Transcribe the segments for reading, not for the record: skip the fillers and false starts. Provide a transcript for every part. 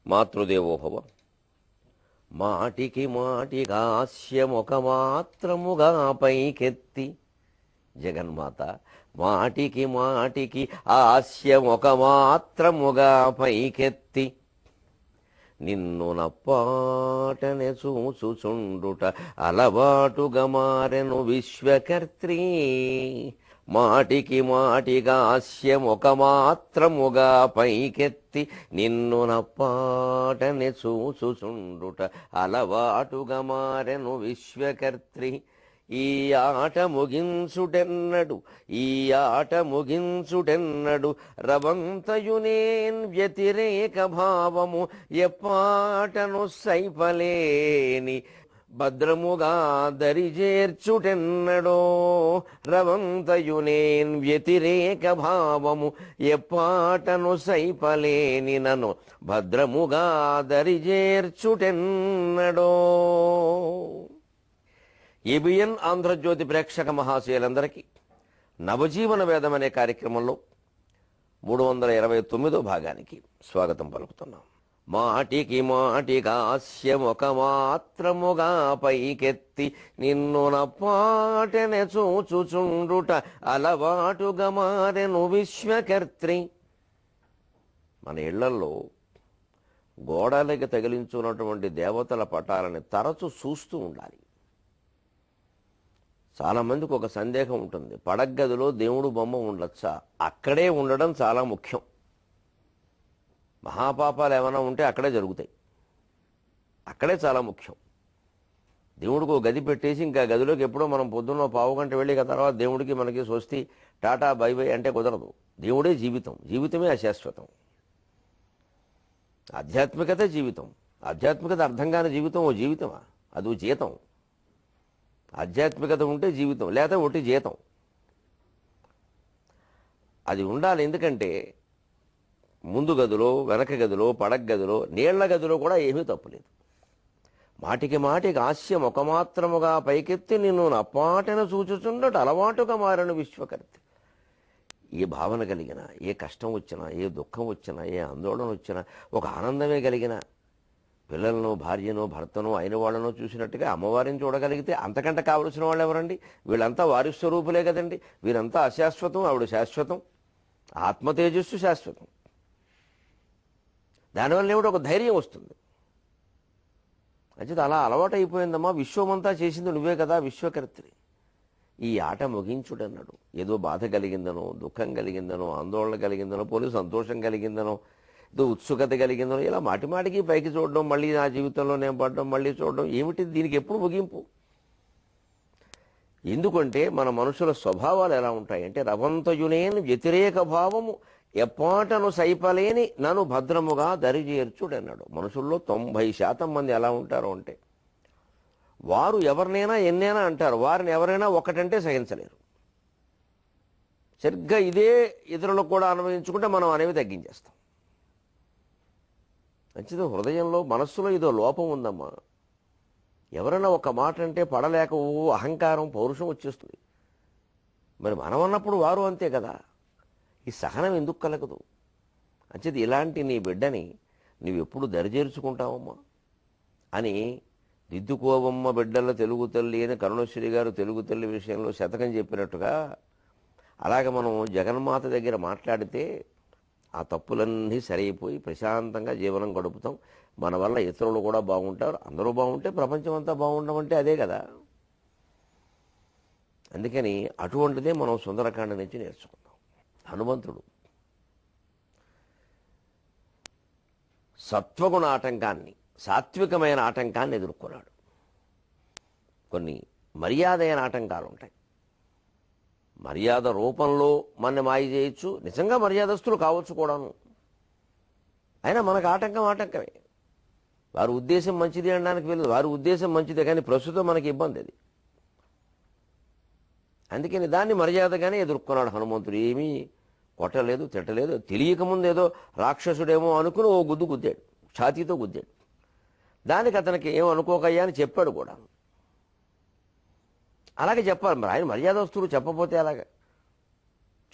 మాతృదేవోభవ. మాటికి మాటిగా హాస్యమొక మాత్రముగా పైకెత్తి, జగన్మాత మాటికి మాటికి హాస్యమొక మాత్రముగా పైకెత్తి, నిన్ను నప్పాటనే చూచుచుండుట అలవాటుగా మారెను విశ్వకర్త్రీ. మాటికి మాటిగా హాస్యమొక మాత్రముగా పైకెత్తి, నిన్ను నప్పాటనే చూచుచుండుట అలవాటుగా మారెను విశ్వకర్త్రి. ఈ ఆట ముగించుటెన్నడు, ఈ ఆట ముగించుటెన్నడు, రవంతయునేన్ వ్యతిరేక భావము ఎప్పాటను సైపలేని, భద్రముగా దరిజేర్చుటెన్నడో. రవంతయునేన్ వ్యతిరేక భావము ఎప్పాటను సైపలేని, నన్ను భద్రముగా దరిజేర్చుటెన్నడో. ఏబిఎన్ ఆంధ్రజ్యోతి ప్రేక్షక మహాశయులందరికీ నవజీవన వేదం అనే కార్యక్రమంలో 329వ భాగానికి స్వాగతం పలుకుతున్నాం. మాటికి మాటిగా హాస్యమొక మాత్రముగా పైకెత్తి, నిన్ను నప్పాటనే చూచుచుండుట అలవాటుగా మారెను విశ్వకర్త్రి. మన ఇళ్లల్లో గోడలకి తగిలించున్నటువంటి దేవతల పటాలని తరచు చూస్తూ ఉండాలి. చాలామందికి ఒక సందేహం ఉంటుంది, పడగదిలో దేవుడు బొమ్మ ఉండొచ్చా? అక్కడే ఉండడం చాలా ముఖ్యం. మహాపాపాలు ఏమైనా ఉంటే అక్కడే జరుగుతాయి, అక్కడే చాలా ముఖ్యం. దేవుడికి ఒక గది పెట్టేసి ఇంకా గదిలోకి ఎప్పుడో మనం పొద్దున్న పావుగంట వెళ్ళి తర్వాత దేవుడికి మనకి స్వస్తి టాటా బై బై అంటే కుదరదు. దేవుడే జీవితం, జీవితమే అశాశ్వతం. ఆధ్యాత్మికత జీవితం, ఆధ్యాత్మికత అర్థం కాని జీవితం ఓ జీవితమా? అది జీతం. ఆధ్యాత్మికత ఉంటే జీవితం, లేదా ఒకటి జీతం. అది ఉండాలి. ఎందుకంటే ముందు గదిలో, వెనక గదిలో, పడక గదిలో, నీళ్ల గదిలో కూడా ఏమీ తప్పులేదు. మాటికి మాటికి హాస్యం ఒక మాత్రముగా పైకెత్తి, నిన్ను నప్పాటన చూచుచుండట అలవాటుగా మారను విశ్వకర్తి. ఏ భావన కలిగినా, ఏ కష్టం వచ్చినా, ఏ దుఃఖం వచ్చినా, ఏ ఆందోళన వచ్చినా, ఒక ఆనందమే కలిగిన పిల్లలను, భార్యను, భర్తను, అయిన వాళ్ళను చూసినట్టుగా అమ్మవారిని చూడగలిగితే అంతకంటే కావలసిన వాళ్ళు ఎవరండి? వీళ్ళంతా వారి స్వరూపులే కదండి. వీరంతా అశాశ్వతం, ఆవిడ శాశ్వతం. ఆత్మ తేజస్సు శాశ్వతం. దానివల్ల ఏమిటి ఒక ధైర్యం వస్తుంది. అంచేత అలా అలవాటు అయిపోయిందమ్మా. విశ్వమంతా చేసింది నువ్వే కదా విశ్వకర్త్రి. ఈ ఆట ముగించుడన్నాడు. ఏదో బాధ కలిగిందనో, దుఃఖం కలిగిందనో, ఆందోళన కలిగిందనో, పోనీ సంతోషం కలిగిందనో, ఏదో ఉత్సుకత కలిగిందనో, ఇలా మాటిమాటికి పైకి చూడడం, మళ్ళీ నా జీవితంలో నేను పడడం, మళ్ళీ చూడడం ఏమిటి? దీనికి ఎప్పుడు ముగింపు? ఎందుకంటే మన మనుషుల స్వభావాలు ఎలా ఉంటాయంటే, రవంతయునేన్ వ్యతిరేక భావము ఎప్పాటను సైపలేని, నన్ను భద్రముగా దరిచేర్చుడన్నాడు. మనుషుల్లో 90% మంది ఎలా ఉంటారు అంటే, వారు ఎవరినైనా ఎన్నైనా అంటారు, వారిని ఎవరైనా ఒకటంటే సహించలేరు. సరిగ్గా ఇదే ఇతరులకు కూడా అన్వయించుకుంటే మనం అనేవి తగ్గించేస్తాం. మంచిది. హృదయంలో, మనస్సులో ఏదో లోపం ఉందమ్మా. ఎవరైనా ఒక మాట అంటే పడలేక అహంకారం, పౌరుషం వచ్చేస్తుంది. మరి మనం అన్నప్పుడు వారు అంతే కదా. ఈ సహనం ఎందుకు కలగదు? అంచేది ఇలాంటి నీ బిడ్డని నువ్వెప్పుడు దరిచేర్చుకుంటావమ్మా అని దిద్దుకోవమ్మ బిడ్డల తెలుగు తల్లి అని కరుణశ్రీ గారు తెలుగు తల్లి విషయంలో శతకం చెప్పినట్టుగా, అలాగే మనం జగన్మాత దగ్గర మాట్లాడితే ఆ తప్పులన్నీ సరైపోయి ప్రశాంతంగా జీవనం గడుపుతాం. మన వల్ల ఇతరులు కూడా బాగుంటారు. అందరూ బాగుంటే ప్రపంచం అంతా బాగుండడం అంటే అదే కదా. అందుకని అటువంటిదే మనం సుందరకాండ నుంచి నేర్చుకుందాం. హనుమంతుడు సత్వగుణ ఆటంకాన్ని, సాత్వికమైన ఆటంకాన్ని ఎదుర్కొన్నాడు. కొన్ని మర్యాదైన ఆటంకాలు ఉంటాయి. మర్యాద రూపంలో మన మాయ చేయొచ్చు, నిజంగా మర్యాదస్తులు కావచ్చు కూడాను. అయినా మనకు ఆటంకమే. వారి ఉద్దేశం మంచిది అనడానికి వెళ్ళదు. వారి ఉద్దేశం మంచిదే, కానీ ప్రస్తుతం మనకి ఇబ్బంది అది. అందుకని దాన్ని మర్యాదగానే ఎదుర్కొన్నాడు హనుమంతుడు. ఏమీ కొట్టలేదు, తిట్టలేదు. తెలియకముందు ఏదో రాక్షసుడేమో అనుకుని ఓ గుద్దాడు, ఛాతీతో గుద్దాడు. దానికి అతనికి ఏం అనుకోకయ్యా అని చెప్పాడు కూడా. అలాగే చెప్పాలి మరి. ఆయన మర్యాదస్తులు చెప్పపోతే అలాగా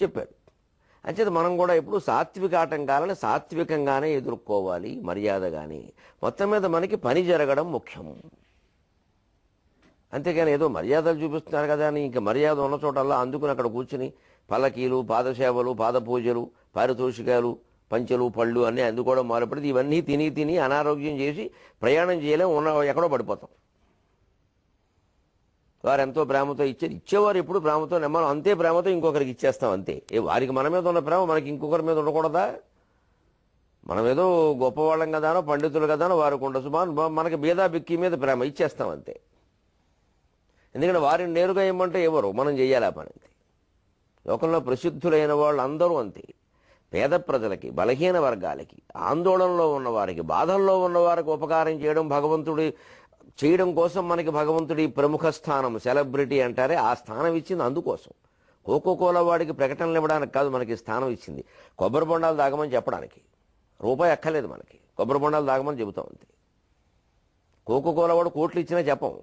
చెప్పాడు. అంచేత మనం కూడా ఎప్పుడు సాత్విక ఆటంకాలని సాత్వికంగానే ఎదుర్కోవాలి, మర్యాద కానీ. మొత్తం మీద మనకి పని జరగడం ముఖ్యం. అంతేగాని ఏదో మర్యాదలు చూపిస్తున్నారు కదా అని ఇంకా మర్యాద ఉన్న చోటల్లా అందుకుని అక్కడ కూర్చుని పల్లకీలు, పాదసేవలు, పాదపూజలు, పారితోషికాలు, పంచెలు, పళ్ళు అన్నీ అందుకోవడం మొదలుపెడితే ఇవన్నీ తిని తిని అనారోగ్యం చేసి ప్రయాణం చేయలేం, ఎక్కడో పడిపోతాం. వారు ఎంతో ప్రేమతో ఇచ్చేవారు ఎప్పుడు ప్రేమతో, మనం అంతే ప్రేమతో ఇంకొకరికి ఇచ్చేస్తాం అంతే. వారికి మన మీద ఉన్న ప్రేమ మనకి ఇంకొకరి మీద ఉండకూడదా? మనం ఏదో గొప్పవాళ్ళం కదానో పండితులు కదానో వారికి ఉండదు, మనకి బీదా బిక్కి మీద ప్రేమ ఇచ్చేస్తాం అంతే. ఎందుకంటే వారిని నేరుగా ఏమంటే ఎవరు, మనం చెయ్యాలి ఆ పని అంతే. లోకంలో ప్రసిద్ధులైన వాళ్ళు అందరూ అంతే. పేద ప్రజలకి, బలహీన వర్గాలకి, ఆందోళనలో ఉన్నవారికి, బాధల్లో ఉన్నవారికి ఉపకారం చేయడం భగవంతుడి చేయడం కోసం మనకి భగవంతుడి ప్రముఖ స్థానం, సెలబ్రిటీ అంటారే ఆ స్థానం ఇచ్చింది అందుకోసం. కోకోకోలా వాడికి ప్రకటనలు ఇవ్వడానికి కాదు మనకి స్థానం ఇచ్చింది, కొబ్బరి బొండాలు తాగమని చెప్పడానికి. రూపాయి అక్కర్లేదు మనకి, కొబ్బరి బొండాలు తాగమని చెబుతాం అంతే. కోకోకోలా వాడు కోట్లు ఇచ్చినా చెప్పం.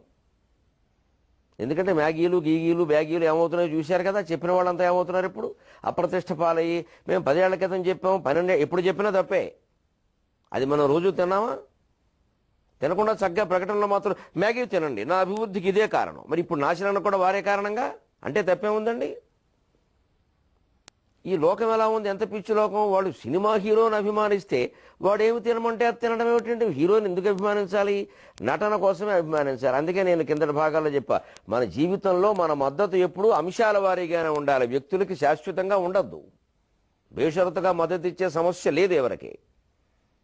ఎందుకంటే మ్యాగీలు, గీగీలు, బ్యాగీలు ఏమవుతున్నాయో చూశారు కదా. చెప్పిన వాళ్ళంతా ఏమవుతున్నారు ఇప్పుడు అప్రతిష్ట పాలయ్యి. మేము 10 ఏళ్ల క్రితం చెప్పాము, 12 ఎప్పుడు చెప్పినా తప్పే. అది మనం రోజు తిన్నామా? తినకుండా చక్కగా ప్రకటనలో మాత్రం మ్యాగీ తినండి, నా అభివృద్ధికి ఇదే కారణం. మరి ఇప్పుడు నాశనానికి కూడా వారే కారణంగా అంటే తప్పే ఉందండి. ఈ లోకం ఎలా ఉంది, ఎంత పిచ్చి లోకం. వాడు సినిమా హీరోని అభిమానిస్తే వాడు ఏమి తినమంటే అది తినడం ఏమిటంటే, హీరోని ఎందుకు అభిమానించాలి? నటన కోసమే అభిమానించాలి. అందుకే నేను కిందటి భాగాల్లో చెప్పా, మన జీవితంలో మన మద్దతు ఎప్పుడూ అంశాల వారీగానే ఉండాలి, వ్యక్తులకి శాశ్వతంగా ఉండద్దు. బేషరతుగా మద్దతు ఇచ్చే సమస్య లేదు ఎవరికి.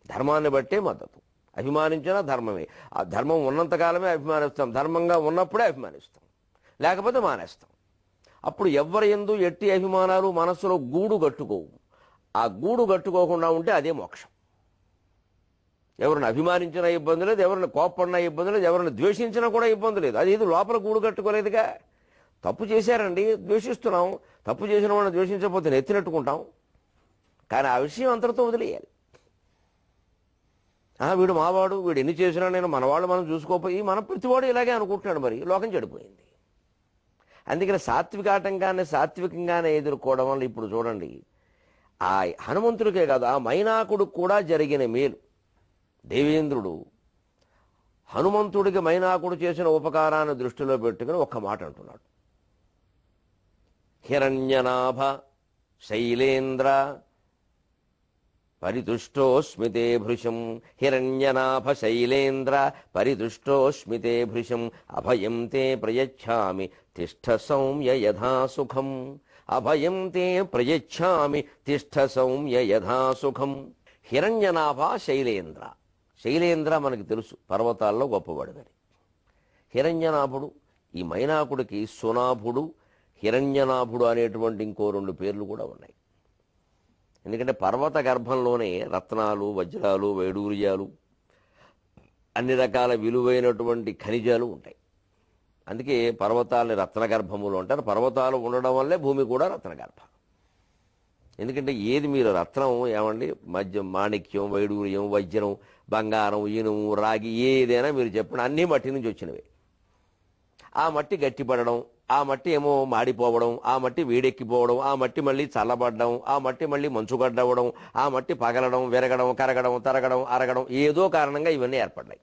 ధర్మాన్ని బట్టే మద్దతు. అభిమానించినా ధర్మమే. ఆ ధర్మం ఉన్నంతకాలమే అభిమానిస్తాం, ధర్మంగా ఉన్నప్పుడే అభిమానిస్తాం, లేకపోతే మానేస్తాం. అప్పుడు ఎవరి యందు ఎట్టి అభిమానాలు మనస్సులో గూడు కట్టుకోవు. ఆ గూడు కట్టుకోకుండా ఉంటే అదే మోక్షం. ఎవరిని అభిమానించినా ఇబ్బంది లేదు, ఎవరిని కోప్పడినా ఇబ్బంది లేదు, ఎవరిని ద్వేషించినా కూడా ఇబ్బంది లేదు. అది ఏది లోపల గూడు కట్టుకోలేదుగా. తప్పు చేశారండి, ద్వేషిస్తున్నాం. తప్పు చేసిన వాళ్ళని ద్వేషించకపోతే నెత్తినట్టుకుంటాం. కానీ ఆ విషయం అంతటితో వదిలేయాలి. వీడు మావాడు, వీడు ఎన్ని చేసినా నేను మనవాళ్ళు మనం చూసుకోపోయి మన ప్రతివాడు ఇలాగే అనుకుంటున్నాడు. మరి లోకం చెడిపోయింది. అందుకని సాత్విక ఆటంకాన్ని సాత్వికంగానే ఎదుర్కోవడం వల్ల ఇప్పుడు చూడండి, ఆ హనుమంతుడికే కాదు ఆ మైనాకుడికి కూడా జరిగిన మేలు. దేవేంద్రుడు హనుమంతుడికి మైనాకుడు చేసిన ఉపకారాన్ని దృష్టిలో పెట్టుకుని ఒక్క మాట అంటున్నాడు. హిరణ్యనాభ శైలేంద్ర పరితుష్టోస్మితే భృశం. హిరణ్యనాభ శైలేంద్ర పరితుష్టోస్మితే భృశం. అభయం తే ప్రయచ్ఛామి తిష్ఠ సౌమ్య యథా సుఖం. అభయం తే ప్రయచ్ఛామి తిష్ఠ సౌమ్య యథా సుఖం. హిరణ్యనాభ శైలేంద్ర. శైలేంద్ర మనకి తెలుసు పర్వతాల్లో గొప్పవాడుదని. హిరణ్యనాభుడు ఈ మైనాకుడికి సునాభుడు, హిరణ్యనాభుడు అనేటువంటి ఇంకో 2 పేర్లు కూడా ఉన్నాయి. ఎందుకంటే పర్వత గర్భంలోనే రత్నాలు, వజ్రాలు, వైడూర్యాలు, అన్ని రకాల విలువైనటువంటి ఖనిజాలు ఉంటాయి. అందుకే పర్వతాలని రత్నగర్భములు అంటారు. పర్వతాలు ఉండడం వల్లే భూమి కూడా రత్నగర్భం. ఎందుకంటే ఏది మీరు రత్నం ఏమండి, మధ్యం, మాణిక్యం, వైడూర్యం, వజ్రం, బంగారం, ఇనుము, రాగి ఏదైనా మీరు చెప్పండి, అన్నీ మట్టి నుంచి వచ్చినవే. ఆ మట్టి గట్టిపడడం, ఆ మట్టి ఏమో మాడిపోవడం, ఆ మట్టి వేడెక్కిపోవడం, ఆ మట్టి మళ్ళీ చల్లబడడం, ఆ మట్టి మళ్ళీ మంచుగడ్డవడం, ఆ మట్టి పగలడం, విరగడం, కరగడం, తరగడం, అరగడం, ఏదో కారణంగా ఇవన్నీ ఏర్పడ్డాయి.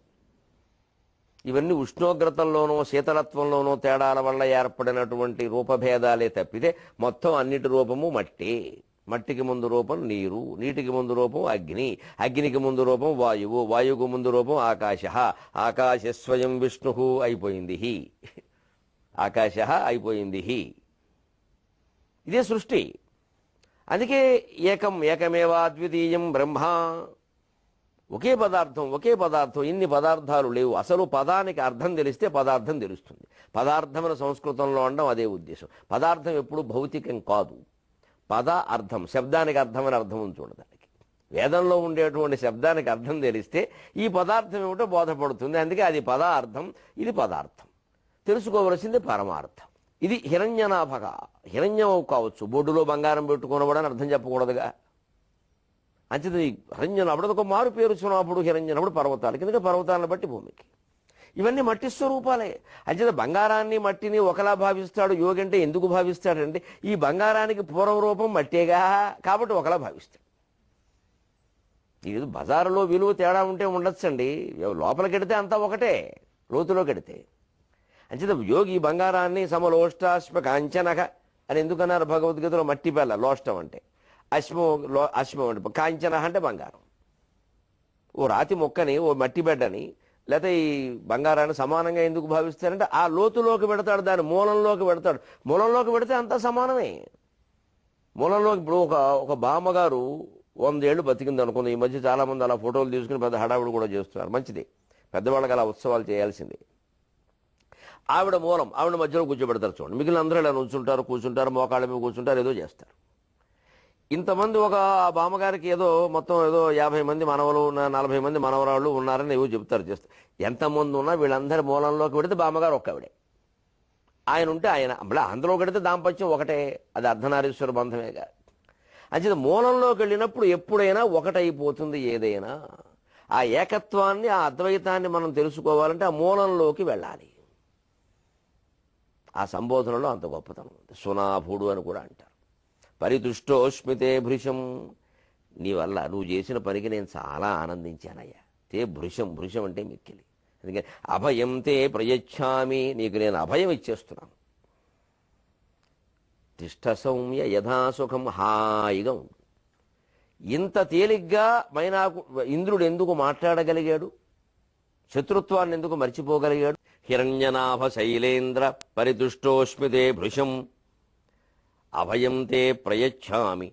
ఇవన్నీ ఉష్ణోగ్రతల్లోనో శీతలత్వంలోనో తేడాల వల్ల ఏర్పడినటువంటి రూపభేదాలే తప్పితే మొత్తం అన్నిటి రూపము మట్టి. మట్టికి ముందు రూపం నీరు, నీటికి ముందు రూపం అగ్ని, అగ్నికి ముందు రూపం వాయువు, వాయువుకు ముందు రూపం ఆకాశ, ఆకాశ స్వయం విష్ణు అయిపోయింది హి, ఆకాశ అయిపోయింది హి. ఇదే సృష్టి. అందుకే ఏకం ఏకమేవా అద్వితీయం బ్రహ్మ. ఒకే పదార్థం, ఇన్ని పదార్థాలు లేవు. అసలు పదానికి అర్థం తెలిస్తే పదార్థం తెలుస్తుంది. పదార్థమైన సంస్కృతంలో అనడం అదే ఉద్దేశం. పదార్థం ఎప్పుడు భౌతికం కాదు. పద అర్థం, శబ్దానికి అర్థమైన అర్థం ఉంది చూడడానికి. వేదంలో ఉండేటువంటి శబ్దానికి అర్థం తెలిస్తే ఈ పదార్థం ఏమిటో బోధపడుతుంది. అందుకే అది పదార్థం, ఇది పదార్థం. తెలుసుకోవలసింది పరమార్థం. ఇది హిరణ్యనాభగా, హిరణ్యం కావచ్చు, బొడ్డులో బంగారం పెట్టుకున్నవాడని అర్థం చెప్పకూడదుగా. అంచేది హిరణ్యనాభుడు ఒక మారు పేరు సునాభుడు, హిరణ్యనాభుడు పర్వతాలకి. ఎందుకంటే పర్వతాలను బట్టి భూమికి. ఇవన్నీ మట్టి స్వరూపాలే. అంచేత బంగారాన్ని మట్టిని ఒకలా భావిస్తాడు యోగి. అంటే ఎందుకు భావిస్తాడంటే ఈ బంగారానికి పూర్వ రూపం మట్టేగా, కాబట్టి ఒకలా భావిస్తాడు. ఇది బజారులో విలువ తేడా ఉంటే ఉండొచ్చండి, లోపలికెడితే అంతా ఒకటే, లోతులోకెడితే. అంచేత యోగి బంగారాన్ని సమలోష్టాశ్మ కాంచనక అని ఎందుకన్నారు భగవద్గీతలో? మట్టి బెల్ల లోష్టం అంటే, అశ్మం అంటే కాంచన అంటే బంగారం. ఓ రాతి మొక్కని, ఓ మట్టి బెడ్డని, లేకపోతే ఈ బంగారాన్ని సమానంగా ఎందుకు భావిస్తారంటే ఆ లోతులోకి పెడతాడు, దాని మూలంలోకి పెడతాడు. మూలంలోకి పెడితే అంతా సమానమే. మూలంలోకి ఇప్పుడు ఒక బామ్మగారు 100 ఏళ్ళు బతికింది అనుకుంది. ఈ మధ్య చాలా మంది అలా ఫోటోలు తీసుకుని పెద్ద హడావుడు కూడా చేస్తున్నారు. మంచిది, పెద్దవాళ్ళకి అలా ఉత్సవాలు చేయాల్సిందే. ఆవిడ మూలం, ఆవిడ మధ్యలో కూర్చోబెడతారు చూడండి. మిగిలిన అందరూ ఇలా నుంచుంటారు, కూర్చుంటారు, మోకాళ్ళ మీద కూర్చుంటారు, ఏదో చేస్తారు. ఇంతమంది ఒక బామ్మగారికి ఏదో మొత్తం ఏదో 50 మంది మనవలు, 40 మంది మనవరాళ్ళు ఉన్నారని ఏవో చెప్తారు, చేస్తారు. ఎంతమంది ఉన్నా వీళ్ళందరి మూలంలోకి పెడితే బామ్మగారు ఒక్కవిడే. ఆయన ఉంటే ఆయన, అందులో పెడితే దాంపత్యం ఒకటే, అది అర్ధనారీశ్వర బంధమేగా. అంచేత మూలంలోకి వెళ్ళినప్పుడు ఎప్పుడైనా ఒకటైపోతుంది ఏదైనా. ఆ ఏకత్వాన్ని, ఆ అద్వైతాన్ని మనం తెలుసుకోవాలంటే ఆ మూలంలోకి వెళ్ళాలి. ఆ సంబోధనలో అంత గొప్పతనం ఉంది. సునాభుడు అని కూడా అంటారు. పరితుష్టోష్మితే భృశం, నీ వల్ల నువ్వు చేసిన పనికి నేను చాలా ఆనందించానయ్యా. తే భృశం, భృశం అంటే మిక్కిలి. అందుకని అభయం తే ప్రయచ్ఛామి, నీకు నేను అభయం ఇచ్చేస్తున్నాను. తిష్ట సౌమ్య యథాసుఖం, హాయిగా ఉండు. ఇంత తేలిగ్గా మైనాకు ఇంద్రుడు ఎందుకు మాట్లాడగలిగాడు? శత్రుత్వాన్ని ఎందుకు మర్చిపోగలిగాడు? హిరణ్యనాభ శైలేంద్ర పరితుష్టోష్మితే భృశం అభయం తే ప్రయచ్ఛామి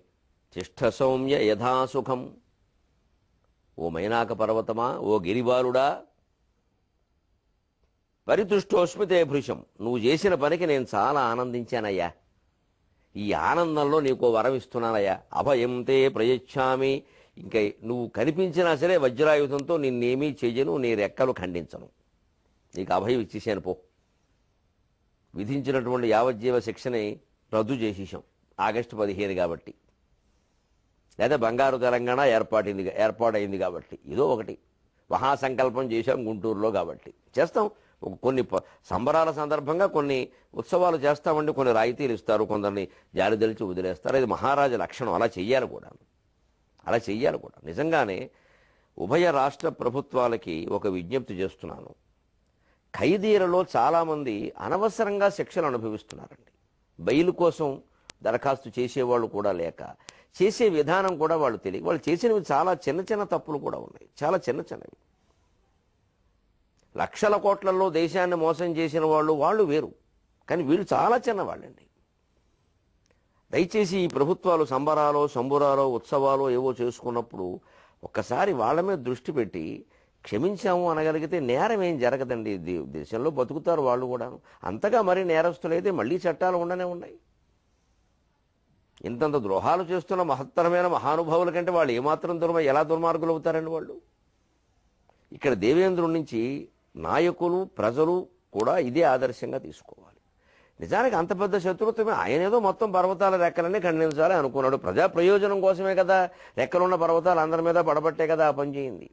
తిష్ట సౌమ్య యథాసుఖం. ఓ మైనాక పర్వతమా, ఓ గిరిబాలుడా, పరితుష్టోష్మితే భృశం, నువ్వు చేసిన పనికి నేను చాలా ఆనందించానయ్యా. ఈ ఆనందంలో నీకో వరం ఇస్తున్నానయ్యా. అభయం తే ప్రయచ్ఛామి, ఇంకా నువ్వు కనిపించినా సరే వజ్రాయుధంతో నిన్నేమీ చెయ్యను, నీ రెక్కలు ఖండించను. నీకు అభయం ఇచ్చేసాను పో. విధించినటువంటి యావజ్జీవ శిక్షని రద్దు చేసేసాం ఆగస్టు 15 కాబట్టి, లేదా బంగారు తెలంగాణ ఏర్పాటైంది కాబట్టి. ఇదో ఒకటి మహాసంకల్పం చేశాం గుంటూరులో కాబట్టి చేస్తాం. కొన్ని సంబరాల సందర్భంగా కొన్ని ఉత్సవాలు చేస్తామండి, కొన్ని రాయితీలు ఇస్తారు, కొందరిని జాలిదలిచి వదిలేస్తారు. ఇది మహారాజు లక్షణం, అలా చెయ్యాలి కూడా, అలా చెయ్యాలి కూడా. నిజంగానే ఉభయ రాష్ట్ర ప్రభుత్వాలకి ఒక విజ్ఞప్తి చేస్తున్నాను. ఖైదీలలో చాలామంది అనవసరంగా శిక్షలు అనుభవిస్తున్నారండి. బెయిల్ కోసం దరఖాస్తు చేసేవాళ్ళు కూడా లేక, చేసే విధానం కూడా వాళ్ళు తెలియక, వాళ్ళు చేసినవి చాలా చిన్న చిన్న తప్పులు కూడా ఉన్నాయి, చాలా చిన్న చిన్నవి. లక్షల కోట్లలో దేశాన్ని మోసం చేసిన వాళ్ళు వేరు, కానీ వీళ్ళు చాలా చిన్నవాళ్ళండి. దయచేసి ఈ ప్రభుత్వాలు సంబరాలో ఉత్సవాలు ఏవో చేసుకున్నప్పుడు ఒక్కసారి వాళ్ళ మీద దృష్టి పెట్టి క్షమించాము అనగలిగితే నేరం ఏం జరగదండి. దేశంలో బతుకుతారు వాళ్ళు కూడా. అంతగా మరీ నేరస్తులైతే మళ్ళీ చట్టాలు ఉండనే ఉన్నాయి. ఇంతంత ద్రోహాలు చేస్తున్న మహత్తరమైన మహానుభావుల కంటే వాళ్ళు ఏమాత్రం ఎలా దుర్మార్గులు అవుతారండి వాళ్ళు. ఇక్కడ దేవేంద్రుడి నుంచి నాయకులు, ప్రజలు కూడా ఇదే ఆదర్శంగా తీసుకోవాలి. నిజానికి అంత పెద్ద శత్రుత్వమే. ఆయన ఏదో మొత్తం పర్వతాల రెక్కలన్నీ ఖండించాలి అనుకున్నాడు. ప్రజా ప్రయోజనం కోసమే కదా, రెక్కలున్న పర్వతాలు అందరి మీద పడబట్టే కదా ఆ పని చేయింది.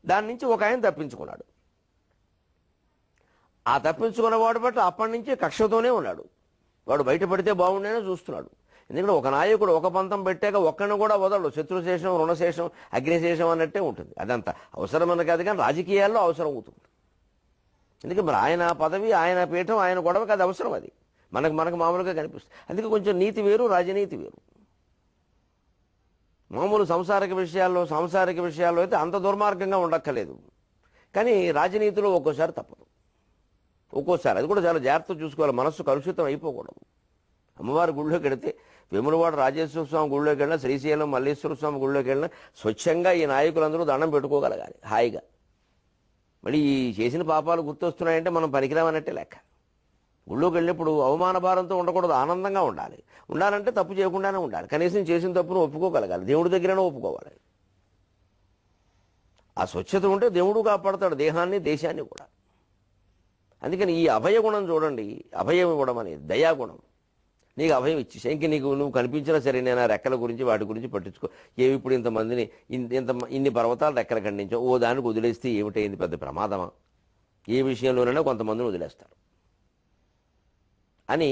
దాని నుంచి ఒక ఆయన తప్పించుకున్నాడు. ఆ తప్పించుకున్నవాడు బట్టి అప్పటి నుంచి కక్షతోనే ఉన్నాడు. వాడు బయటపడితే బాగుండేనే చూస్తున్నాడు. ఎందుకంటే ఒక నాయకుడు ఒక పంతం పెట్టాక ఒక్కడిని కూడా వదలడు. శత్రుశేషం, రుణశేషం, అగ్నిశేషం అన్నట్టే ఉంటుంది. అదంతా అవసరమని కాదు, కానీ రాజకీయాల్లో అవసరం అవుతుంది. ఎందుకంటే మరి ఆయన పదవి, ఆయన పీఠం, ఆయన గొడవకి అది అవసరం. అది మనకు మామూలుగా కనిపిస్తుంది. అందుకే కొంచెం నీతి వేరు, రాజనీతి వేరు. మామూలు సాంసారిక విషయాల్లో అయితే అంత దుర్మార్గంగా ఉండక్కర్లేదు. కానీ రాజనీతిలో ఒక్కోసారి తప్పదు. ఒక్కోసారి అది కూడా చాలా జాగ్రత్త చూసుకోవాలి. మనస్సు కలుషితం అయిపోకూడదు. అమ్మవారి గుళ్ళోకి వెళితే, వేములవాడ రాజేశ్వర స్వామి గుళ్ళోకి వెళ్ళినా, శ్రీశైలం మల్లేశ్వర స్వామి గుళ్ళోకి వెళ్ళినా స్వచ్ఛంగా ఈ నాయకులందరూ దండం పెట్టుకోగలగాలి హాయిగా. మళ్ళీ ఈ చేసిన పాపాలు గుర్తొస్తున్నాయంటే మనం పనికిరామన్నట్టే లెక్క. గుళ్ళోకి వెళ్ళినప్పుడు అవమాన భారంతో ఉండకూడదు, ఆనందంగా ఉండాలి. ఉండాలంటే తప్పు చేయకుండానే ఉండాలి. కనీసం చేసిన తప్పును ఒప్పుకోగలగాలి, దేవుడి దగ్గరనే ఒప్పుకోవాలి. ఆ స్వచ్ఛత ఉంటే దేవుడు కాపాడతాడు దేహాన్ని, దేశాన్ని కూడా. అందుకని ఈ అభయగుణం చూడండి, అభయం ఇవ్వడం అనేది దయాగుణం. నీకు అభయం ఇచ్చేసా, ఇంక నువ్వు కనిపించినా సరే నేను ఆ రెక్కల గురించి వాటి గురించి పట్టించుకో. ఏమి ఇప్పుడు ఇంతమందిని ఇన్ని పర్వతాలు రెక్కలు ఖండించావు, ఓ దానికి వదిలేస్తే ఏమిటైంది, పెద్ద ప్రమాదమా? ఏ విషయంలోనైనా కొంతమందిని వదిలేస్తారు అని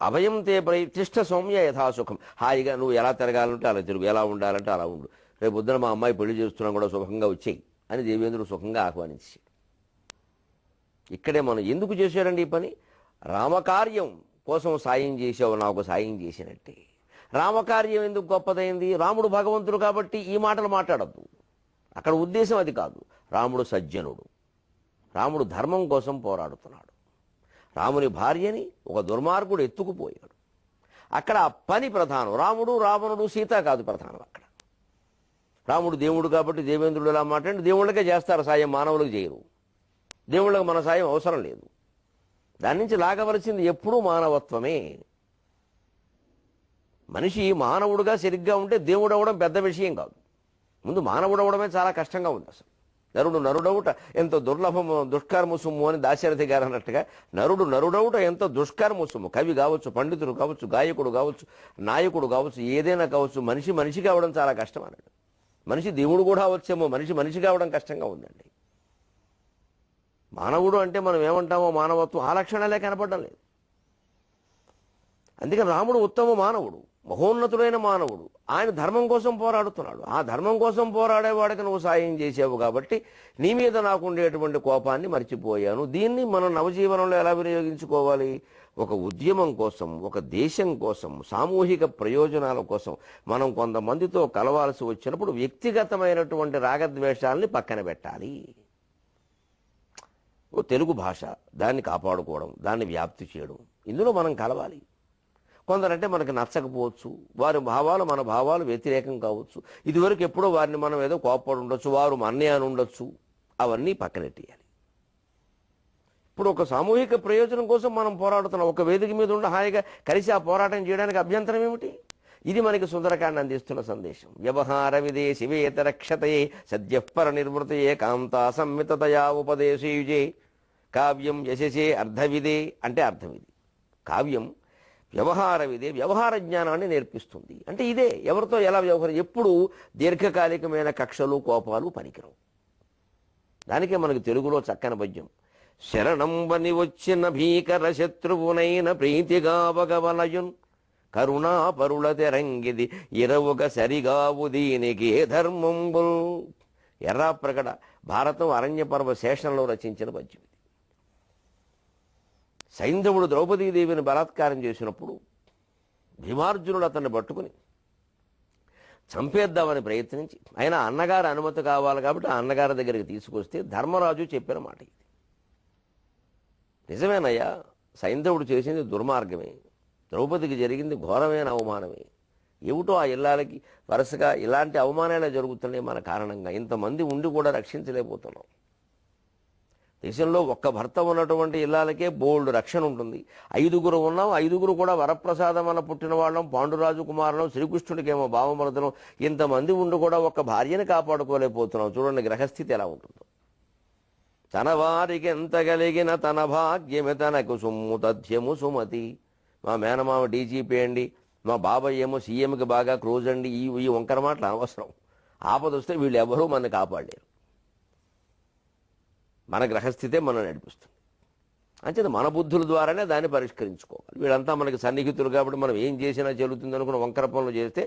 అభయం తే ప్రతిష్ట సౌమ్య యథాసుఖం. హాయిగా నువ్వు ఎలా తిరగాలంటే అలా తిరుగు, ఎలా ఉండాలంటే అలా ఉండు, రేపు పొద్దున మా అమ్మాయి పెళ్లి చేస్తున్నా కూడా సుఖంగా వచ్చేయి అని దేవేంద్రుడు సుఖంగా ఆహ్వానించాడు. ఇక్కడే మనం ఎందుకు చేశాడండి ఈ పని? రామకార్యం కోసం సాయం చేసావు, నాకు సాయం చేసినట్టే. రామకార్యం ఎందుకు గొప్పదైంది? రాముడు భగవంతుడు కాబట్టి ఈ మాటలు మాట్లాడద్దు. అక్కడ ఉద్దేశం అది కాదు. రాముడు సజ్జనుడు, రాముడు ధర్మం కోసం పోరాడుతున్నాడు. రాముని భార్యని ఒక దుర్మార్గుడు ఎత్తుకుపోయాడు. అక్కడ ఆ పని ప్రధానం. రాముడు, రావణుడు, సీత కాదు ప్రధానం అక్కడ. రాముడు దేవుడు కాబట్టి దేవేంద్రుడు ఎలా మాట్లాడి దేవుళ్ళకే చేస్తారు సాయం, మానవులకు చేయరు. దేవుళ్ళకి మన సాయం అవసరం లేదు. దాని నుంచి లాగవలసింది ఎప్పుడూ మానవత్వమే. మనిషి మానవుడుగా సరిగ్గా ఉంటే దేవుడు అవ్వడం పెద్ద విషయం కాదు. ముందు మానవుడు అవ్వడమే చాలా కష్టంగా ఉంది. అసలు నరుడవుట ఎంతో దుర్లభము, దుష్కర్మ సొమ్ము అని దాశరథి గారు అన్నట్టుగా నరుడవుట ఎంతో దుష్కర్మ సొమ్ము. కవి కావచ్చు, పండితుడు కావచ్చు, గాయకుడు కావచ్చు, నాయకుడు కావచ్చు, ఏదైనా కావచ్చు, మనిషి కావడం చాలా కష్టం అన్నాడు. మనిషి దేవుడు కూడా అవచ్చేమో, మనిషి కావడం కష్టంగా ఉందండి. మానవుడు అంటే మనం ఏమంటామో మానవత్వం ఆ లక్షణాలే కనపడడం లేదు. అందుకని రాముడు ఉత్తమ మానవుడు, మహోన్నతుడైన మానవుడు. ఆయన ధర్మం కోసం పోరాడుతున్నాడు. ఆ ధర్మం కోసం పోరాడేవాడికి నువ్వు సాయం చేసావు కాబట్టి నీ మీద నాకు ఉండేటువంటి కోపాన్ని మర్చిపోయాను. దీన్ని మనం నవజీవనంలో ఎలా వినియోగించుకోవాలి? ఒక ఉద్యమం కోసం, ఒక దేశం కోసం, సామూహిక ప్రయోజనాల కోసం మనం కొంతమందితో కలవాల్సి వచ్చినప్పుడు వ్యక్తిగతమైనటువంటి రాగద్వేషాలని పక్కన పెట్టాలి. తెలుగు భాష, దాన్ని కాపాడుకోవడం, దాన్ని వ్యాప్తి చేయడం, ఇందులో మనం కలవాలి. కొందరంటే మనకు నచ్చకపోవచ్చు, వారి భావాలు మన భావాలు వ్యతిరేకం కావచ్చు. ఇదివరకు ఎప్పుడో వారిని మనం ఏదో కోప్పడి ఉండొచ్చు, వారు మన్నే అని ఉండొచ్చు. అవన్నీ పక్కనెట్టేయాలి. ఇప్పుడు ఒక సామూహిక ప్రయోజనం కోసం మనం పోరాడుతున్నాం. ఒక వేదిక మీద ఉండి హాయిగా కలిసి ఆ పోరాటం చేయడానికి అభ్యంతరం ఏమిటి? ఇది మనకి సుందరకాండ అందిస్తున్న సందేశం. వ్యవహార విదే శివేతరక్షతయే సద్యఃపర నిర్వృతయే కాంతా సంమితతయా ఉపదేశయుజే కావ్యం యశసే అర్థవిదే. అంటే అర్థమిది. కావ్యం వ్యవహార విదే, వ్యవహార జ్ఞానాన్ని నేర్పిస్తుంది. అంటే ఇదే, ఎవరితో ఎలా వ్యవహారం. ఎప్పుడు దీర్ఘకాలికమైన కక్షలు, కోపాలు పనికిరావు. దానికే మనకు తెలుగులో చక్కని పద్యం. శరణంబని వచ్చిన భీకర శత్రువునైన ప్రీతిగావగవలయున్ కరుణాపరుల తెరంగిది ఇరవుగ సరిగావు దీనికి ధర్మంబుల్. ఎర్రాప్రగడ భారతం అరణ్యపర్వ శేషంలో రచించిన పద్యం. సైంధవుడు ద్రౌపదీదేవిని బలాత్కారం చేసినప్పుడు భీమార్జునుడు అతన్ని పట్టుకుని చంపేద్దామని ప్రయత్నించి, ఆయన అన్నగారి అనుమతి కావాలి కాబట్టి ఆ అన్నగారి దగ్గరికి తీసుకొస్తే ధర్మరాజు చెప్పిన మాట ఇది. నిజమేనయ్యా, సైంధవుడు చేసింది దుర్మార్గమే, ద్రౌపదికి జరిగింది ఘోరమైన అవమానమే. ఏమిటో ఆ ఇల్లాలకి వరుసగా ఇలాంటి అవమానాలే జరుగుతున్నాయి మన కారణంగా. ఇంతమంది ఉండి కూడా రక్షించలేకపోతున్నాం. దేశంలో ఒక్క భర్త ఉన్నటువంటి ఇల్లాలకే బోల్డ్ రక్షణ ఉంటుంది. 5గురు ఉన్నాం, 5గురు కూడా వరప్రసాదం వల్ల పుట్టిన వాళ్ళం, పాండురాజు కుమారులం, శ్రీకృష్ణుడికేమో భావమరుదనం. ఇంతమంది ఉండి కూడా ఒక్క భార్యని కాపాడుకోలేకపోతున్నాం. చూడండి గ్రహస్థితి ఎలా ఉంటుందో. తన వారికి ఎంత కలిగిన తన భాగ్యమే తనకు సొమ్ము తథ్యము సుమతి. మా మేనమామ డీజీపీ అండి, మా బాబాయ్ ఏమో సీఎంకి బాగా క్లోజ్ అండి. ఈ వంకర మాటలు అనవసరం. ఆపదొస్తే వీళ్ళు ఎవరూ మనని కాపాడలేరు. మన గ్రహస్థితే మనం నడిపిస్తుంది. అంచేత మన బుద్ధుల ద్వారానే దాన్ని పరిష్కరించుకోవాలి. వీళ్ళంతా మనకి సన్నిహితులు కాబట్టి మనం ఏం చేసినా చెల్లుతుంది అనుకున్న వంకర పనులు చేస్తే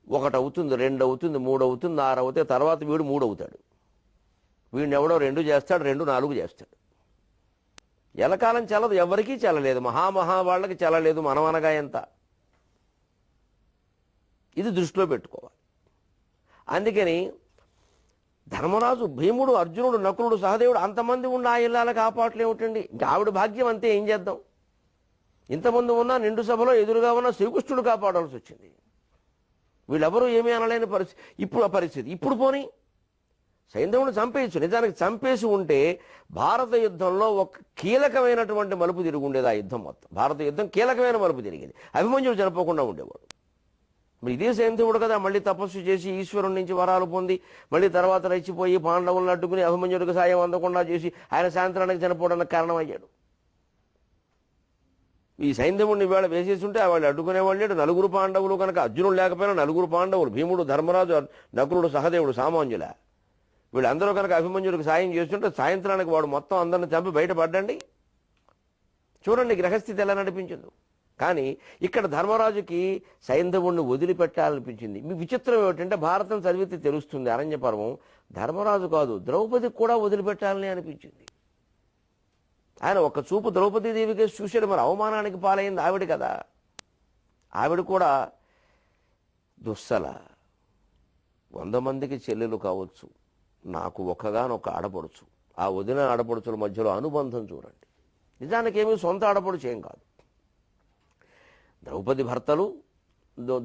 1 అవుతుంది, 2 అవుతుంది, 3 అవుతుంది, 6 అవుతాయి. తర్వాత వీడు 3 అవుతాడు. వీడిని ఎవడో 2 చేస్తాడు, 2, 4 చేస్తాడు. ఎలకాలం చెల్లదు, ఎవరికీ చెల్లలేదు. మహా వాళ్ళకి చెల్లలేదు. మనం అనగా ఎంత? ఇది దృష్టిలో పెట్టుకోవాలి. అందుకని ధర్మరాజు, భీముడు, అర్జునుడు, నకులుడు, సహదేవుడు అంతమంది ఉన్న ఆ ఇళ్ళకి కాపాటలు ఏమిటండి? ఆవిడ భాగ్యం అంతే, ఏం చేద్దాం? ఇంతమంది ఉన్నా నిండు సభలో ఎదురుగా ఉన్న శ్రీకృష్ణుడు కాపాడాల్సి వచ్చింది. వీళ్ళెవరూ ఏమీ అనలేని పరిస్థితి. ఇప్పుడు ఆ పరిస్థితి. ఇప్పుడు పోనీ సైంధవుని చంపేయచ్చు. నిజానికి చంపేసి ఉంటే భారత యుద్ధంలో ఒక కీలకమైనటువంటి మలుపు తిరిగి ఉండేది. ఆ యుద్ధం మొత్తం భారత యుద్ధం కీలకమైన మలుపు తిరిగేది. అభిమన్యుడు చనిపోకుండా ఉండేవాడు. మరి ఇదే సైంధవుడు కదా మళ్ళీ తపస్సు చేసి ఈశ్వరుడి నుంచి వరాలు పొంది మళ్ళీ తర్వాత రెచ్చిపోయి పాండవులను అడ్డుకుని అభిమన్యుడికి సాయం అందకుండా చేసి ఆయన సాయంత్రానికి చనిపోవడానికి కారణమయ్యాడు. ఈ సైంధవుడిని వేళ వేసేసి ఉంటే వాళ్ళు అడ్డుకునేవాళ్ళు. 4 పాండవులు కనుక, అర్జునుడు లేకపోయినా 4 పాండవులు, భీముడు, ధర్మరాజు, నకులుడు, సహదేవుడు, సామాన్యుల వీళ్ళందరూ కనుక అభిమన్యుడికి సాయం చేస్తుంటే సాయంత్రానికి వాడు మొత్తం అందరిని చంపి బయటపడ్డండి. చూడండి గ్రహస్థితి ఎలా నడిపించింది. కానీ ఇక్కడ ధర్మరాజుకి సైంధవుణ్ణి వదిలిపెట్టాలనిపించింది. మీ విచిత్రం ఏమిటంటే భారతం చదివితే తెలుస్తుంది, అరణ్య పర్వం ధర్మరాజు కాదు ద్రౌపదికి కూడా వదిలిపెట్టాలని అనిపించింది. ఆయన ఒక్క చూపు ద్రౌపదీదేవికి చూశాడు, మరి అవమానానికి పాలైంది ఆవిడ కదా. ఆవిడ కూడా దుస్సల 100 మందికి చెల్లెలు కావచ్చు, నాకు ఒక్కగానొక్క ఆడపడుచు. ఆ వదిన ఆడపడుచుల మధ్యలో అనుబంధం చూడండి. నిజానికి ఏమీ సొంత ఆడపడుచు ఏం కాదు. ద్రౌపది భర్తలు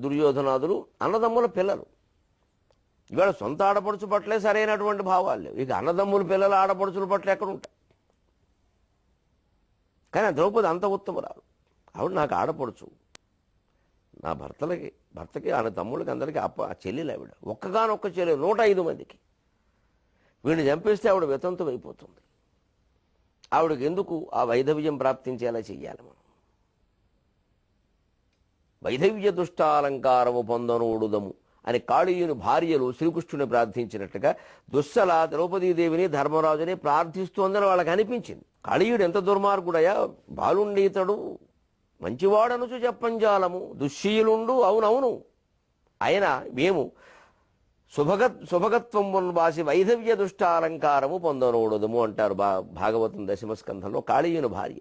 దుర్యోధనాదులు అన్నదమ్ముల పిల్లలు. ఇవాళ సొంత ఆడపడుచు పట్లే సరైనటువంటి భావాలు లేవు, ఇక అన్నదమ్ముల పిల్లల ఆడపడుచుల పట్ల ఎక్కడ ఉంటాయి. కానీ ద్రౌపది అంత ఉత్తమురాలు. ఆవిడ నాకు ఆడపడుచు, నా భర్తకి ఆయన తమ్ముళ్ళకి అందరికీ చెల్లెలు. ఆవిడ ఒక్కగానొక్క చెల్లెలు 105 మందికి. వీడిని చంపేస్తే ఆవిడ వితంతం అయిపోతుంది. ఆవిడకి ఎందుకు ఆ వైధవ్యం ప్రాప్తించేలా చెయ్యాలి మనం? వైధవ్య దుష్టాలంకారము పొందనూడుదము అని కాళీయుని భార్యలు శ్రీకృష్ణుని ప్రార్థించినట్టుగా దుస్సల ద్రౌపదీదేవిని ధర్మరాజుని ప్రార్థిస్తోందని వాళ్ళకి అనిపించింది. కాళీయుడు ఎంత దుర్మార్గుడయా, బాలుండీతడు మంచివాడనుచు చెప్పంజాలము దుశ్శీలుండు. అవునవును, ఆయన మేము శుభగత్వం వాసి వైధవ్య దుష్టాలంకారము పొందనూడదము అంటారు భాగవతం 10వ స్కంధంలో. కాళీయుని భార్య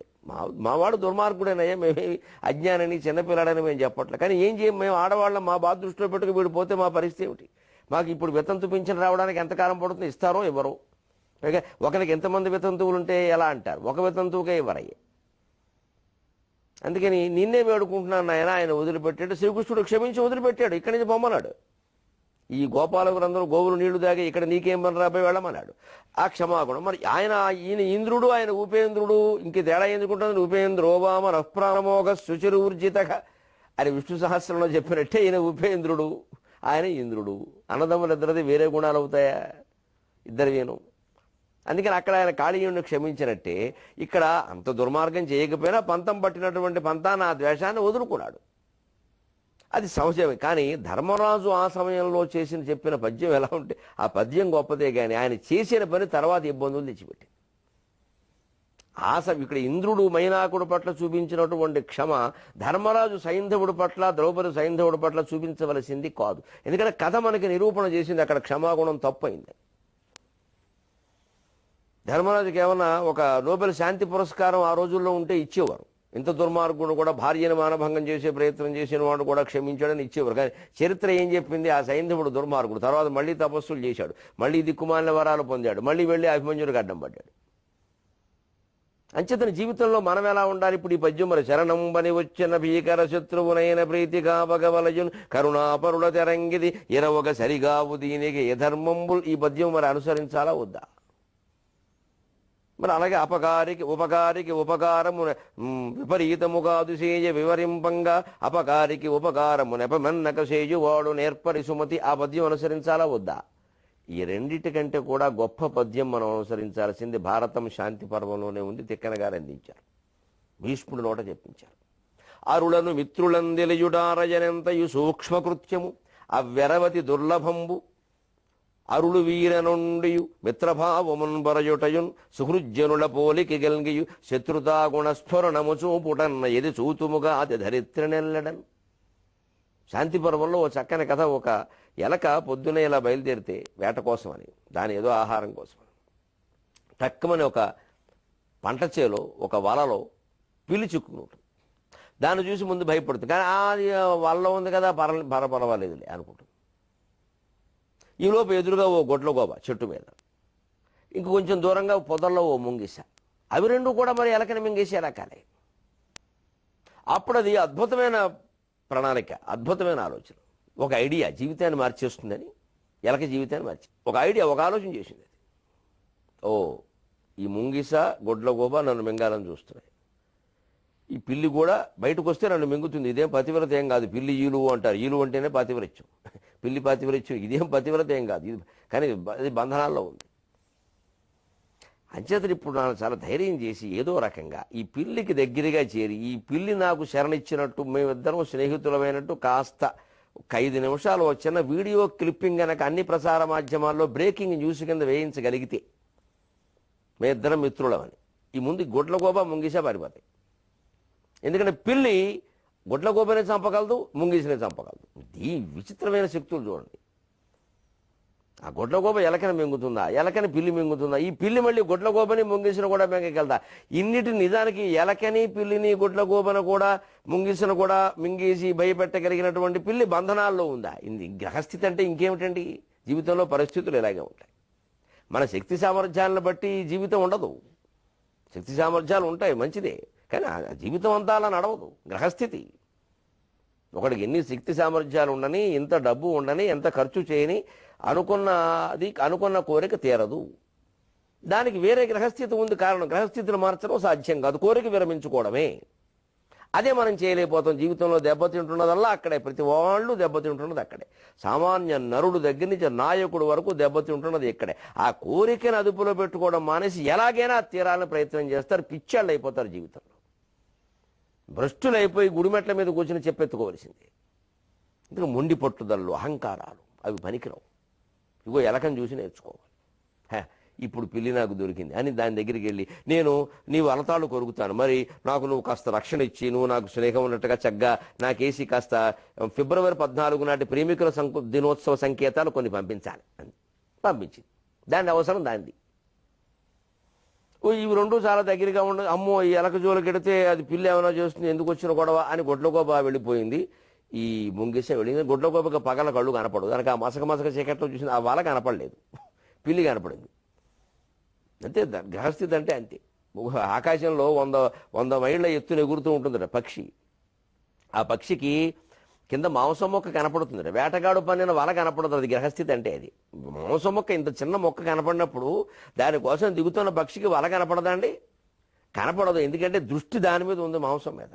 మావాడు దుర్మార్గుడేనయ్యా, మేమేమి అజ్ఞానని చిన్నపిల్లాడని మేము చెప్పట్లే, కానీ ఏం చేయం, మేము ఆడవాళ్ళం, మా బాధ దృష్టిలో పెట్టుకు వీడిపోతే మా పరిస్థితి ఏమిటి? మాకు ఇప్పుడు వితంతు పింఛన్ రావడానికి ఎంతకాలం పడుతుంది? ఇస్తారో ఇవ్వరో? పైగా ఒకరికి ఎంతమంది వితంతువులు ఉంటే ఎలా అంటారు, ఒక వితంతువుకే ఇవ్వరయ్యే. అందుకని నిన్నే వేడుకుంటున్నాను నాయన, ఆయన వదిలిపెట్టాడు. శ్రీకృష్ణుడు క్షమించి వదిలిపెట్టాడు, ఇక్కడి నుంచి పొమ్మన్నాడు. ఈ గోపాలకులందరూ గోవులు నీళ్లు దాగి ఇక్కడ నీకేం పని రాబోయి వెళ్ళమన్నాడు. ఆ క్షమాగుణం. మరి ఈయన ఇంద్రుడు, ఆయన ఉపేంద్రుడు, ఇంక తేడా ఎందుకుంటుంది? ఉపేంద్రోవామ రఃప్రామోఘ శుచిరూర్జిత అని విష్ణు సహస్రంలో చెప్పినట్టే ఈయన ఉపేంద్రుడు, ఆయన ఇంద్రుడు. అన్నదమ్ములిద్దరిది వేరే గుణాలు అవుతాయా? ఇద్దరివేను. అందుకని అక్కడ ఆయన కాళీయుడిని క్షమించినట్టే ఇక్కడ అంత దుర్మార్గం చేయకపోయినా పంతం పట్టినటువంటి పంతాన్ని, ఆ ద్వేషాన్ని వదులుకున్నాడు. అది సహజమే. కానీ ధర్మరాజు ఆ సమయంలో చెప్పిన పద్యం ఎలా ఉంటే ఆ పద్యం గొప్పదే, కానీ ఆయన చేసిన పని తర్వాత ఇబ్బందులు తెచ్చిపెట్టింది. ఇక్కడ ఇంద్రుడు మైనాకుడు పట్ల చూపించినటువంటి క్షమ ధర్మరాజు సైంధవుడి పట్ల, ద్రౌపది సైంధవుడి పట్ల చూపించవలసింది కాదు. ఎందుకంటే కథ మనకి నిరూపణ చేసింది అక్కడ క్షమాగుణం తప్పైంది. ధర్మరాజుకి ఏమన్నా ఒక నోబెల్ శాంతి పురస్కారం ఆ రోజుల్లో ఉంటే ఇచ్చేవారు. ఇంత దుర్మార్గుడు కూడా భార్యను మానభంగం చేసే ప్రయత్నం చేసిన వాడు కూడా క్షమించాడని ఇచ్చేవారు. కానీ చరిత్ర ఏం చెప్పింది? ఆ సైంధవుడు దుర్మార్గుడు, తర్వాత మళ్ళీ తపస్సులు చేశాడు, మళ్ళీ దిక్కుమాలిన వరాలు పొందాడు, మళ్ళీ వెళ్ళి అభిమన్యుడికి అడ్డం పడ్డాడు. అంచేతన జీవితంలో మనం ఎలా ఉండాలి? ఇప్పుడు ఈ పద్యం మరి శరణంబని వచ్చిన భీకర శత్రువునైన ప్రీతిగా భగవలయున్ కరుణాపరుల తెరంగిది ఎరవగ సరిగావు దీనికి ఏ ధర్మంబుల్. ఈ పద్యం మరి అనుసరించాలా వద్దా? మరి అలాగే అపకారికి ఉపకారము విపరీతముగా దుసేయ వివరింపంగా అపకారికి ఉపకారము నెపమన్నక సేయువాడు నేర్పరి సుమతి. ఆ పద్యం అనుసరించాలా వద్దా? ఈ రెండిటికంటే కూడా గొప్ప పద్యం మనం అనుసరించాల్సింది భారతం శాంతి పర్వంలోనే ఉంది. తిక్కన గారు అందించారు, భీష్ముడు నోట చెప్పించారు. అరులను మిత్రులందెలియుడారజనంతయు సూక్ష్మకృత్యము అవ్యరవతి దుర్లభంబు అరుಳು వీరనుండియు మిత్రభావమున్ బరయుటయున్ సుహృజ్జనుల పోలికి గెల్గియు శత్రుతా గుణస్ఫురణము చూపుటన్న ఎది చూతుముగా అది ధరిత్రనెల్లడన్. శాంతి పర్వంలో ఓ చక్కని కథ. ఒక ఎలక పొద్దునే ఇలా బయలుదేరితే వేట కోసమని, దాని ఏదో ఆహారం కోసమని, టక్కుమని ఒక పంట చేలో ఒక వలలో పిల్లి చిక్కుకుంటుంది. దాన్ని చూసి ముందు భయపడుతుంది, కానీ అది వలలో ఉంది కదా పర్వాలేదులే అనుకుంటుంది. ఈలోపు ఎదురుగా ఓ గొడ్ల గోబ చెట్టు మీద, ఇంక కొంచెం దూరంగా పొదల్లో ఓ ముంగిస. అవి రెండు కూడా మరి ఎలకని మింగేసే రకాలే. అప్పుడు అది అద్భుతమైన ప్రణాళిక, అద్భుతమైన ఆలోచన, ఒక ఐడియా జీవితాన్ని మార్చేస్తుందని. ఎలక జీవితాన్ని మార్చి ఒక ఐడియా, ఒక ఆలోచన చేసింది. ఓ, ఈ ముంగిస గొడ్ల గోబ నన్ను మింగాలని చూస్తున్నాయి, ఈ పిల్లి కూడా బయటకు వస్తే నన్ను మింగుతుంది. ఇదేం పతివ్రత ఏం కాదు. పిల్లి ఈలు అంటారు, ఈలు అంటేనే పాతివ్రత్యం, పిల్లి పాతివ్రత్యం. ఇదేం పతివ్రత ఏం కాదు ఇది, కానీ అది బంధనాల్లో ఉంది. అంచేతను ఇప్పుడు నాకు చాలా ధైర్యం చేసి ఏదో రకంగా ఈ పిల్లికి దగ్గరగా చేరి, ఈ పిల్లి నాకు శరణిచ్చినట్టు, మేమిద్దరం స్నేహితులమైనట్టు కాస్త ఒక 5 నిమిషాలు ఒక చిన్న వీడియో క్లిప్పింగ్ కనుక అన్ని ప్రసార మాధ్యమాల్లో బ్రేకింగ్ న్యూస్ కింద వేయించగలిగితే మీ ఇద్దరం మిత్రులమని ఈ ముందు గుడ్లగోబ ముంగిసా పారిపోతాయి. ఎందుకంటే పిల్లి గుడ్లగోబనే చంపగలదు, ముంగిసినే చంపగలదు. ఈ విచిత్రమైన శక్తులు చూడండి. ఆ గుడ్లగోబ ఎలకని మింగుతుందా, ఎలకని పిల్లి మింగుతుందా, ఈ పిల్లి మళ్ళీ గుడ్లగోబని ముంగిసిన కూడా మింగగలదా? ఇన్నిటి నిజానికి ఎలకని పిల్లిని గుడ్లగోబను కూడా ముంగిసిన కూడా మింగేసి భయపెట్టగలిగినటువంటి పిల్లి బంధనాల్లో ఉందా? ఇది గ్రహస్థితి అంటే ఇంకేమిటండి? జీవితంలో పరిస్థితులు ఇలాగే ఉంటాయి. మన శక్తి సామర్థ్యాలను బట్టి జీవితం ఉండదు. శక్తి సామర్థ్యాలు ఉంటాయి, మంచిదే, కానీ ఆ జీవితం అంతా అలా నడవదు. గ్రహస్థితి. ఒకడికి ఎన్ని శక్తి సామర్థ్యాలు ఉండని, ఎంత డబ్బు ఉండని, ఎంత ఖర్చు చేయని, అనుకున్న కోరిక తీరదు. దానికి వేరే గ్రహస్థితి ఉంది. కారణం గ్రహస్థితిని మార్చడం సాధ్యం కాదు, కోరిక విరమించుకోవడమే. అదే మనం చేయలేకపోతాం. జీవితంలో దెబ్బతింటున్నదల్లా అక్కడే, ప్రతి వాళ్ళు దెబ్బతింటున్నది అక్కడే. సామాన్య నరుడు దగ్గర నుంచి నాయకుడు వరకు దెబ్బతింటున్నది ఇక్కడే. ఆ కోరికను అదుపులో పెట్టుకోవడం మానేసి ఎలాగైనా తీరాలని ప్రయత్నం చేస్తారు. పిచ్చాళ్ళు అయిపోతారు జీవితంలో. భ్రష్టులైపోయి గుడిమెట్ల మీద కూర్చుని చెప్పెత్తుకోవలసింది. ఇందుకు మొండి పట్టుదలలు, అహంకారాలు అవి పనికిరావు. ఇగో ఎలకని చూసి నేర్చుకోవాలి. ఇప్పుడు పిల్లి నాకు దొరికింది అని దాని దగ్గరికి వెళ్ళి నీవు అలతాళ్ళు కొరుకుతాను, మరి నాకు నువ్వు కాస్త రక్షణ ఇచ్చి, నువ్వు నాకు స్నేహం ఉన్నట్టుగా చక్కగా నాకేసి కాస్త ఫిబ్రవరి 14 నాటి ప్రేమికుల దినోత్సవ సంకేతాలు కొన్ని పంపించాలి అని పంపించింది. దాని అవసరం దానిది. ఇవి రెండు చాలా దగ్గరగా ఉండదు. అమ్మో ఈ ఎలక జోలికెడితే అది పిల్లి ఏమైనా చేస్తుంది, ఎందుకు వచ్చిన గొడవ అని గుడ్లగోబ వెళ్ళిపోయింది. ఈ ముంగిస వెళ్ళింది. గుడ్లగోబకి పగల కళ్ళు కనపడదు. దానికి ఆ మసక చీకట్లో చూసింది, ఆ వాళ్ళ కనపడలేదు, పిల్లి కనపడింది. అంతే గ్రహస్థితి అంటే అంతే. ఆకాశంలో 100 మైళ్ళ ఎత్తున ఎగురుతూ ఉంటుందట పక్షి. ఆ పక్షికి కింద మాంసం మొక్క కనపడుతుందట. వేటగాడు పన్నిన వల కనపడదు. అది గ్రహస్థితి అంటే. అది మాంసం మొక్క, ఇంత చిన్న మొక్క కనపడినప్పుడు దానికోసం దిగుతున్న పక్షికి వల కనపడదండి? కనపడదు. ఎందుకంటే దృష్టి దాని మీద ఉంది, మాంసం మీద.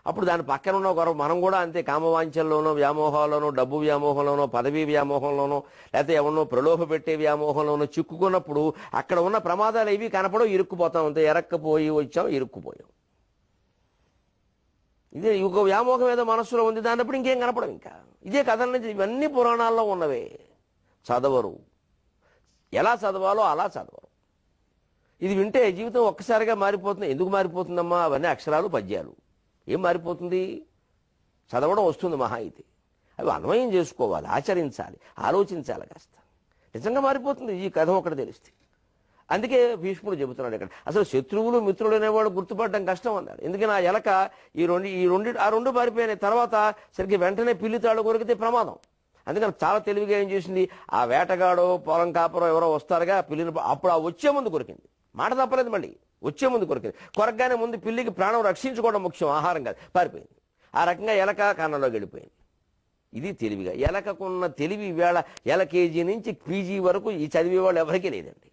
అప్పుడు దాని పక్కన ఉన్న ఒక మనం కూడా అంతే. కామవాంఛల్లోనో, వ్యామోహాల్లోనో, డబ్బు వ్యామోహంలోనో, పదవీ వ్యామోహంలోనో, లేకపోతే ఎవరినో ప్రలోభ పెట్టే వ్యామోహంలోనో చిక్కుకున్నప్పుడు అక్కడ ఉన్న ప్రమాదాలు ఏవి కనపడవు, ఇరుక్కుపోతాం. అంతే. ఎరక్కపోయి వచ్చాం, ఇరుక్కుపోయాం. ఇదే ఒక వ్యామోహం ఏదో మనస్సులో ఉంది, దాన్నప్పుడు ఇంకేం కనపడవు. ఇంకా ఇదే కథల నుంచి ఇవన్నీ పురాణాల్లో ఉన్నవే. చదవరు. ఎలా చదవాలో అలా చదవరు. ఇది వింటే జీవితం ఒక్కసారిగా మారిపోతుంది. ఎందుకు మారిపోతుందమ్మా? అవన్నీ అక్షరాలు, పద్యాలు. ఏం మారిపోతుంది? చదవడం వస్తుంది మహా అయితే. అవి అన్వయం చేసుకోవాలి, ఆచరించాలి, ఆలోచించాలి కాస్త. నిజంగా మారిపోతుంది ఈ కథ ఒకటి తెలిస్తే. అందుకే భీష్ముడు చెబుతున్నాడు ఇక్కడ, అసలు శత్రువులు మిత్రులు అనేవాడు గుర్తుపడడం కష్టం అన్నాడు. ఎందుకని ఆ ఎలక ఆ రెండు పారిపోయిన తర్వాత సరిగ్గా వెంటనే పిల్లి తాడు కొరికితే ప్రమాదం. అందుకని చాలా తెలివిగా ఏం చేసింది, ఆ వేటగాడో పొలం కాపరో ఎవరో వస్తారుగా, పిల్లిని అప్పుడు ఆ వచ్చే ముందు కొరికింది. మాట తప్పలేదు. మళ్ళీ వచ్చే ముందు కొరికింది. కొరకగానే ముందు పిల్లికి ప్రాణం రక్షించుకోవడం ముఖ్యం, ఆహారం కాదు. పారిపోయింది. ఆ రకంగా ఎలక కన్నంలోకి వెళ్ళిపోయింది. ఇది తెలివిగా. ఎలకకున్న తెలివి వేళ LKG నుంచి PG వరకు ఈ చదివే వాళ్ళు ఎవరికీ లేదండి.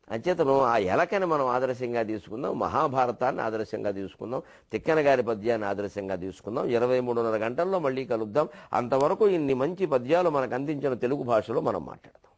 అంచేతను ఆ ఎలకని మనం ఆదర్శంగా తీసుకుందాం, మహాభారతాన్ని ఆదర్శంగా తీసుకుందాం, తిక్కన గారి పద్యాన్ని ఆదర్శంగా తీసుకుందాం. 23:30 గంటల్లో మళ్ళీ కలుద్దాం. అంతవరకు ఇన్ని మంచి పద్యాలు మనకు అందించిన తెలుగు భాషలో మనం మాట్లాడదాం.